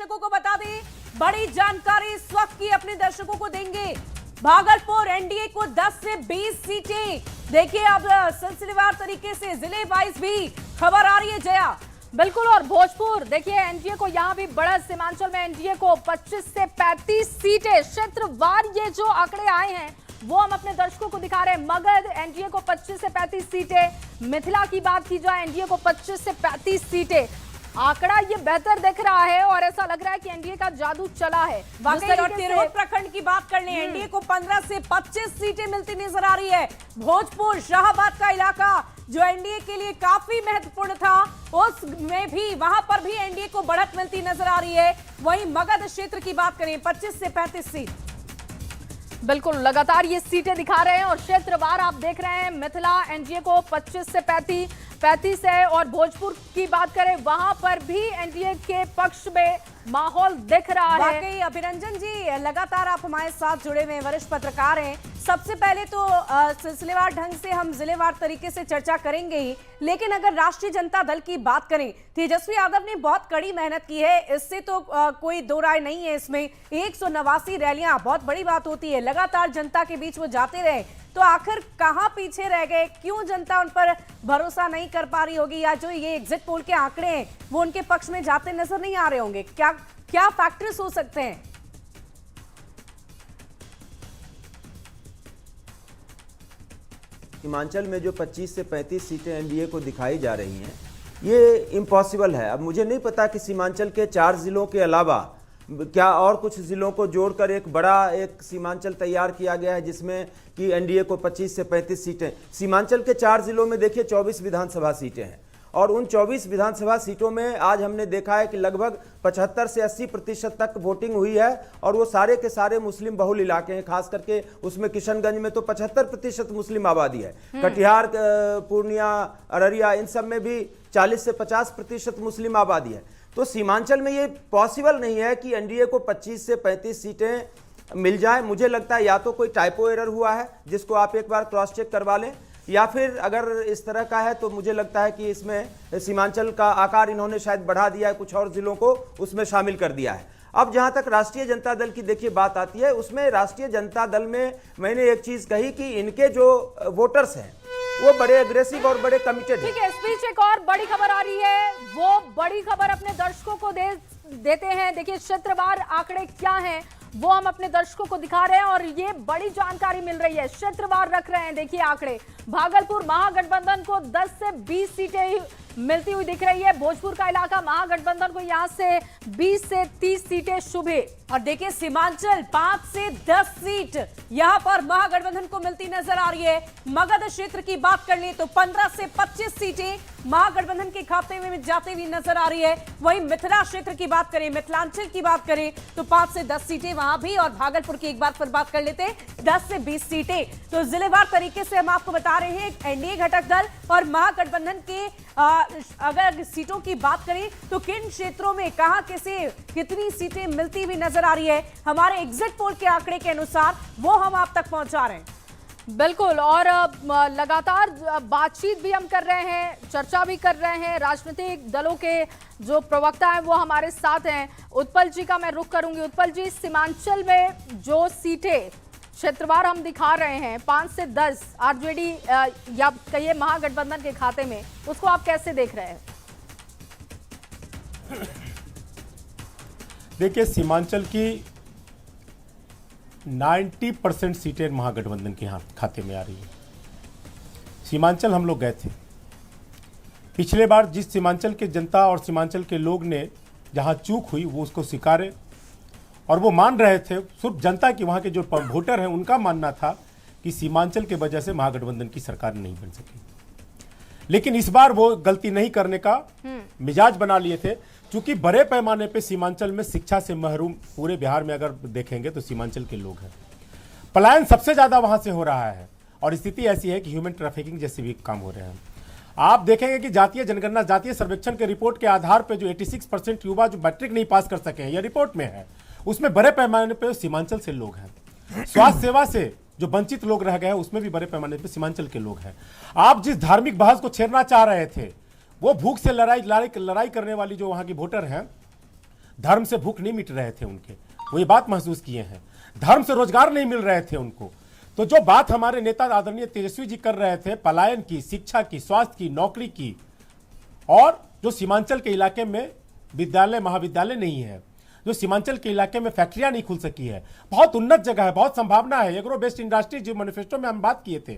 दर्शकों को बता दें, बड़ी जानकारी इस वक्त की अपने दर्शकों को देंगे। भागलपुर एनडीए को 10 से 20 सीटें। देखिए अब सिलसिलेवार तरीके से जिले वाइज भी खबर आ रही है जया। बिल्कुल, और भोजपुर देखिए एनडीए को यहाँ भी बड़ा, सीमांचल में एनडीए को 25 से 35 सीटें। क्षेत्रवार ये जो आंकड़े आए हैं वो हम अपने दर्शकों को दिखा रहे हैं। मगध एनडीए को 25 से 35 सीटें, मिथिला की बात की जाए एनडीए को 25 से 35 सीटें। आंकड़ा ये बेहतर दिख रहा है और ऐसा लग रहा है कि एनडीए का जादू चला है। वाकई और तिरहुत प्रखंड की बात कर लें, एनडीए को 15 से 25 सीटें मिलती नजर आ रही है। भोजपुर शाहबाद का इलाका जो एनडीए के लिए काफी महत्वपूर्ण था, उसमें भी वहां पर भी एनडीए को बढ़त मिलती नजर आ रही है। वहीं मगध क्षेत्र की बात करें 25 से 35 सीट। बिल्कुल, लगातार ये सीटें दिखा रहे हैं और क्षेत्रवार आप देख रहे हैं। मिथिला एनडीए को 25 से 35 है और भोजपुर की बात करें वहां पर भी एनडीए के पक्ष में माहौल दिख रहा है। वाकई अभिरंजन जी, लगातार आप हमारे साथ जुड़े हुए वरिष्ठ पत्रकार हैं। सबसे पहले तो सिलसिलेवार ढंग से हम जिलेवार तरीके से चर्चा करेंगे ही, लेकिन अगर राष्ट्रीय जनता दल की बात करें, तेजस्वी यादव ने बहुत कड़ी मेहनत की है, इससे तो कोई दो राय नहीं है। इसमें 189 रैलियां बहुत बड़ी बात होती है। लगातार जनता के बीच वो जाते रहे, तो आखिर कहां पीछे रह गए? क्यों जनता उन पर भरोसा नहीं कर पा रही होगी, या जो ये एग्जिट पोल के आंकड़े हैं वो उनके पक्ष में जाते नजर नहीं आ रहे होंगे? क्या फैक्टर्स हो सकते हैं? हिमाचल में जो 25 से 35 सीटें एनडीए को दिखाई जा रही हैं, ये इम्पॉसिबल है। अब मुझे नहीं पता कि सीमांचल के 4 जिलों के अलावा क्या और कुछ जिलों को जोड़कर एक बड़ा सीमांचल तैयार किया गया है जिसमें कि एनडीए को 25 से 35 सीटें। सीमांचल के 4 जिलों में देखिए 24 विधानसभा सीटें हैं और उन 24 विधानसभा सीटों में आज हमने देखा है कि लगभग 75 से 80% तक वोटिंग हुई है और वो सारे के सारे मुस्लिम बहुल इलाके हैं। खास करके उसमें किशनगंज में तो 75% मुस्लिम आबादी है। कटिहार, पूर्णिया, अररिया, इन सब में भी 40 से 50% मुस्लिम आबादी है। तो सीमांचल में ये पॉसिबल नहीं है कि एनडीए को 25 से 35 सीटें मिल जाए। मुझे लगता है या तो कोई टाइपो एरर हुआ है जिसको आप एक बार क्रॉस चेक करवा लें, या फिर अगर इस तरह का है तो मुझे लगता है कि इसमें सीमांचल का आकार इन्होंने शायद बढ़ा दिया है, कुछ और जिलों को उसमें शामिल कर दिया है। अब जहां तक राष्ट्रीय जनता दल की देखिए बात आती है, उसमें राष्ट्रीय जनता दल में मैंने एक चीज कही कि इनके जो वोटर्स हैं वो बड़े अग्रेसिव और बड़े कमिटेड हैं। ठीक है, इस बीच एक और बड़ी खबर आ रही है, वो बड़ी खबर अपने दर्शकों को देते हैं। देखिए क्षेत्रवार आंकड़े क्या हैं वो हम अपने दर्शकों को दिखा रहे हैं और ये बड़ी जानकारी मिल रही है। क्षेत्रवार रख रहे हैं, देखिए आंकड़े। भागलपुर महागठबंधन को 10 से 20 सीटें मिलती हुई दिख रही है। भोजपुर का इलाका महागठबंधन को यहां से 20 से 30 सीटें शुभे। और देखिए सीमांचल 5 से 10 सीट यहां पर महागठबंधन को मिलती नजर आ रही है। मगध क्षेत्र की बात कर ले तो 15 से 25 सीटें महागठबंधन के खाते में जाते हुए नजर आ रही है। वहीं मिथिला क्षेत्र की बात करें, मिथिलांचल की बात करें तो 5 से 10 सीटें वहां भी, और भागलपुर की एक बार फिर बात कर लेते हैं 10 से 20 सीटें। तो जिलेवार तरीके से हम आपको बता रहे हैं एनडीए घटक दल और महागठबंधन के अगर सीटों की बात करें तो किन क्षेत्रों में कहां किसे कितनी सीटें मिलती हुई नजर आ रही है, हमारे एग्जिट पोल के आंकड़े के अनुसार वो हम आप तक पहुंचा रहे हैं। बिल्कुल, और लगातार बातचीत भी हम कर रहे हैं, चर्चा भी कर रहे हैं। राजनीतिक दलों के जो प्रवक्ता हैं वो हमारे साथ हैं। उत्पल जी का मैं रुख करूंगी। उत्पल जी, सीमांचल में जो सीटें क्षेत्रवार हम दिखा रहे हैं 5 से 10 आरजेडी या कहिए महागठबंधन के खाते में, उसको आप कैसे देख रहे हैं? देखिए, सीमांचल की 90% सीटें महागठबंधन के खाते में आ रही है। सीमांचल हम लोग गए थे पिछले बार, जिस सीमांचल के जनता और सीमांचल के लोग ने जहां चूक हुई वो उसको स्वीकारे और वो मान रहे थे। सिर्फ जनता की, वहां के जो वोटर हैं उनका मानना था कि सीमांचल की वजह से महागठबंधन की सरकार नहीं बन सकी। लेकिन इस बार वो गलती नहीं करने का मिजाज बना लिए थे, क्योंकि बड़े पैमाने पे सीमांचल में शिक्षा से महरूम, पूरे बिहार में अगर देखेंगे तो सीमांचल के लोग हैं। पलायन सबसे ज्यादा वहां से हो रहा है और स्थिति ऐसी है कि ह्यूमन ट्रैफिकिंग जैसे भी काम हो रहे हैं। आप देखेंगे कि जातीय जनगणना, जातीय सर्वेक्षण के रिपोर्ट के आधार पर जो 86% युवा जो मैट्रिक नहीं पास कर सके हैं, यह रिपोर्ट में है, उसमें बड़े पैमाने पर सीमांचल से लोग हैं। स्वास्थ्य सेवा से जो वंचित लोग रह गए हैं उसमें भी बड़े पैमाने पर सीमांचल के लोग हैं। आप जिस धार्मिक बहस को छेड़ना चाह रहे थे, वो भूख से लड़ाई करने वाली जो वहां की वोटर हैं, धर्म से भूख नहीं मिट रहे थे उनके, वो ये बात महसूस किए हैं। धर्म से रोजगार नहीं मिल रहे थे उनको। तो जो बात हमारे नेता आदरणीय तेजस्वी जी कर रहे थे, पलायन की, शिक्षा की, स्वास्थ्य की, नौकरी की, और जो सीमांचल के इलाके में विद्यालय महाविद्यालय नहीं है, जो सीमांचल के इलाके में फैक्ट्रियां नहीं खुल सकी है, बहुत उन्नत जगह है, बहुत संभावना है। एग्रो बेस्ड इंडस्ट्री जो मैनिफेस्टो में हम बात किए थे,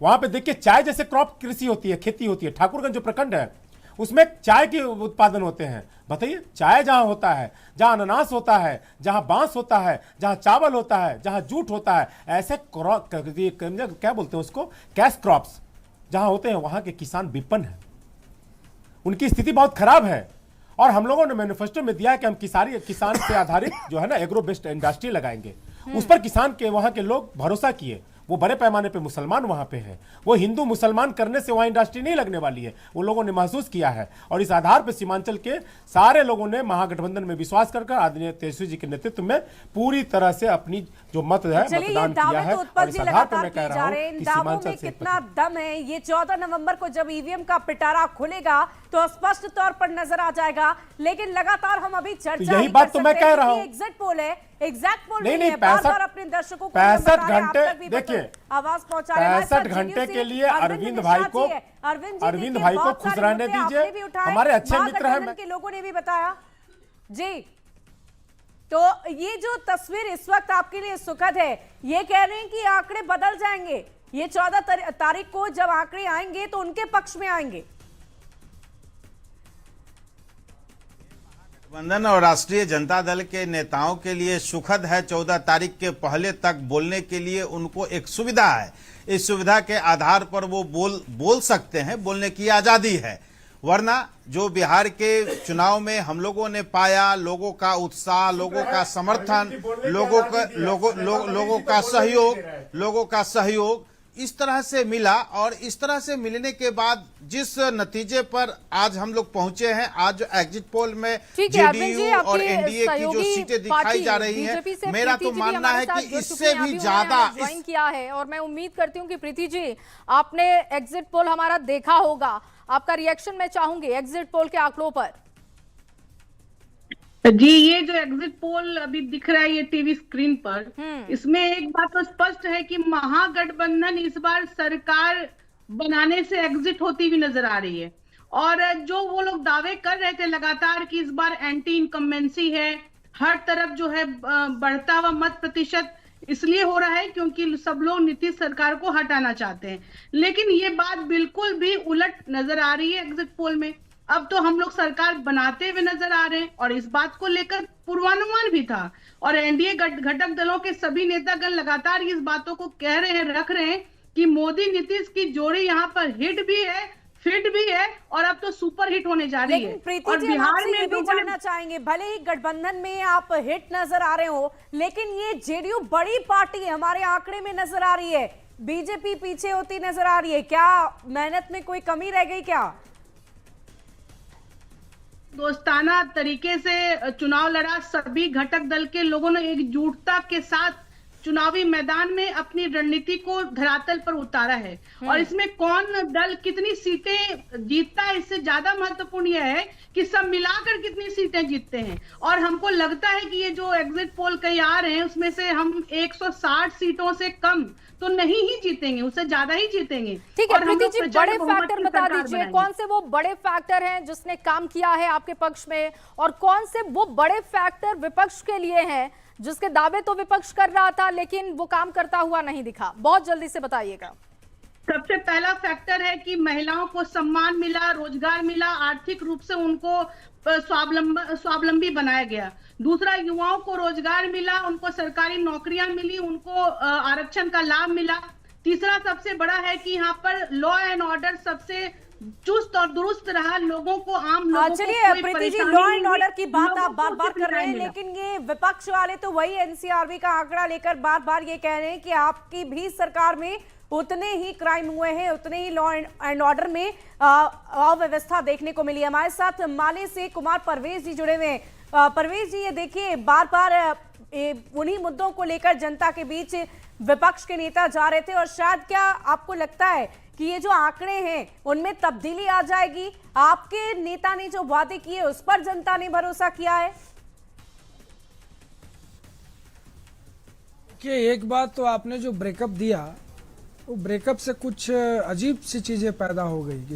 वहां पे देखिए चाय जैसे क्रॉप कृषि होती है, खेती होती है। ठाकुरगंज जो प्रखंड है उसमें चाय के उत्पादन होते हैं। बताइए, चाय जहां होता है, जहां अनानास होता है, जहां बांस होता है, जहां चावल होता है, जहां जूट होता है, ऐसे क्या बोलते हैं उसको, कैश क्रॉप्स जहां होते हैं, वहां के किसान विपन्न है, उनकी स्थिति बहुत खराब है। और हम लोगों ने मैनिफेस्टो में दिया है कि हम किसान से आधारित जो है ना एग्रो बेस्ड इंडस्ट्री लगाएंगे। उस पर किसान के वहां के लोग भरोसा किए। वो बड़े पैमाने पे मुसलमान वहां पे हैं, वो हिंदू मुसलमान करने से वहां इंडस्ट्री नहीं लगने वाली है, वो लोगों ने महसूस किया है। और इस आधार पे सीमांचल के सारे लोगों ने महागठबंधन में विश्वास कर आदरणीय तेजस्वी जी के नेतृत्व में पूरी तरह से अपनी जो मत है मतदान किया है। और इस आधार पर मैं कह रहा हूं कि सीमांचल से कितना दम है। ये 14 नवंबर को जब ईवीएम का पिटारा खुलेगा तो स्पष्ट तौर पर नजर आ जाएगा। लेकिन लगातार हम अभी चर्चा यही बात तो मैं कह रहा हूं, एग्जिट पोल है, एग्जैक्ट पोल नहीं, बार-बार अपने दर्शकों को 65 घंटे देखिए, आवाज पहुंचा रहे हैं। 65 घंटे के लिए अरविंद भाई को खुश रहने दीजिए, हमारे अच्छे मित्र हैं। के लोगों ने भी बताया जी। तो ये जो तस्वीर इस वक्त आपके लिए सुखद है, ये कह रहे हैं कि आंकड़े बदल जाएंगे। ये 14 तारीख को जब आंकड़े आएंगे तो उनके पक्ष में आएंगे। गठबंधन और राष्ट्रीय जनता दल के नेताओं के लिए सुखद है। 14 तारीख के पहले तक बोलने के लिए उनको एक सुविधा है। इस सुविधा के आधार पर वो बोल सकते हैं, बोलने की आजादी है। वरना जो बिहार के चुनाव में हम लोगों ने पाया, लोगों का उत्साह, लोगों का समर्थन, लोगों का सहयोग इस तरह से मिला। और इस तरह से मिलने के बाद जिस नतीजे पर आज हम लोग पहुंचे हैं, आज जो एग्जिट पोल में जेडीयू और एनडीए की जो सीटें दिखाई जा रही हैं, मेरा तो मानना है कि इससे भी ज्यादा ज्वाइन किया है। और मैं उम्मीद करती हूं कि प्रीति जी आपने एग्जिट पोल हमारा देखा होगा, आपका रिएक्शन मैं चाहूंगी एग्जिट पोल के आंकड़ों पर। जी, ये जो एग्जिट पोल अभी दिख रहा है ये टीवी स्क्रीन पर, इसमें एक बात तो स्पष्ट है कि महागठबंधन इस बार सरकार बनाने से एग्जिट होती हुई नजर आ रही है। और जो वो लोग दावे कर रहे थे लगातार कि इस बार एंटी इनकम्बेंसी है, हर तरफ जो है बढ़ता हुआ मत प्रतिशत इसलिए हो रहा है क्योंकि सब लोग नीतीश सरकार को हटाना चाहते हैं। लेकिन ये बात बिल्कुल भी उलट नजर आ रही है एग्जिट पोल में। अब तो हम लोग सरकार बनाते हुए नजर आ रहे हैं और इस बात को लेकर पूर्वानुमान भी था। और एनडीए घटक दलों के सभी नेतागण लगातार इस बातों को कह रहे हैं, रख रहे हैं कि मोदी नीतीश की जोड़ी यहाँ पर हिट भी है, फिट भी है और अब तो सुपर हिट होने जा रही है। प्रीति जी, बिहार में भी जानना चाहेंगे, भले ही गठबंधन में आप हिट नजर आ रहे हो, लेकिन ये जेडीयू बड़ी पार्टी है, हमारे आंकड़े में नजर आ रही है, बीजेपी पीछे होती नजर आ रही है। क्या मेहनत में कोई कमी रह गई क्या? दोस्ताना तरीके से चुनाव लड़ा, सभी घटक दल के लोगों ने एकजुटता के साथ चुनावी मैदान में अपनी रणनीति को धरातल पर उतारा है। और इसमें कौन दल कितनी सीटें जीतता है इससे ज्यादा महत्वपूर्ण यह है कि सब मिलाकर कितनी सीटें जीतते हैं। और हमको लगता है कि ये जो एग्जिट पोल कई आ रहे हैं उसमें से हम 160 सीटों से कम तो नहीं ही जीतेंगे, उससे ज्यादा ही जीतेंगे। ठीक है प्रीति जी, बड़े फैक्टर बता दीजिए, कौन से वो बड़े फैक्टर हैं जिसने काम किया है आपके पक्ष में, और कौन से वो बड़े फैक्टर विपक्ष के लिए हैं जिसके दावे तो विपक्ष कर रहा था लेकिन वो काम करता हुआ नहीं दिखा? बहुत जल्दी से बताइएगा। सबसे पहला फैक्टर है कि महिलाओं को सम्मान मिला, रोजगार मिला, आर्थिक रूप से उनको स्वावलंबी बनाया गया। दूसरा, युवाओं को रोजगार मिला, उनको सरकारी नौकरियां मिली, उनको आरक्षण का लाभ मिला। तीसरा सबसे बड़ा है कि यहाँ पर लॉ एंड ऑर्डर सबसे चुस्त और दुरुस्त रहा, लोगों को आम लोगों चलिए Preeti ji, law and order की बात आप बार बार कर रहे हैं, लेकिन ये विपक्ष वाले तो वही एनसीआरबी का आंकड़ा लेकर बार बार ये कह रहे हैं कि आपकी भी सरकार में उतने ही क्राइम हुए हैं, उतने ही लॉ एंड ऑर्डर में अव्यवस्था देखने को मिली। हमारे साथ माले से कुमार परवेज जी जुड़े हुए हैं। परवेज जी, ये देखिए बार बार उन्हीं मुद्दों को लेकर जनता के बीच विपक्ष के नेता जा रहे थे, और शायद क्या आपको लगता है कि ये जो आंकड़े हैं उनमें तब्दीली आ जाएगी? आपके नेता ने जो वादे किए उस पर जनता ने भरोसा किया है? कि एक बात तो आपने जो ब्रेकअप दिया, वो ब्रेकअप से कुछ अजीब सी चीजें पैदा हो गई।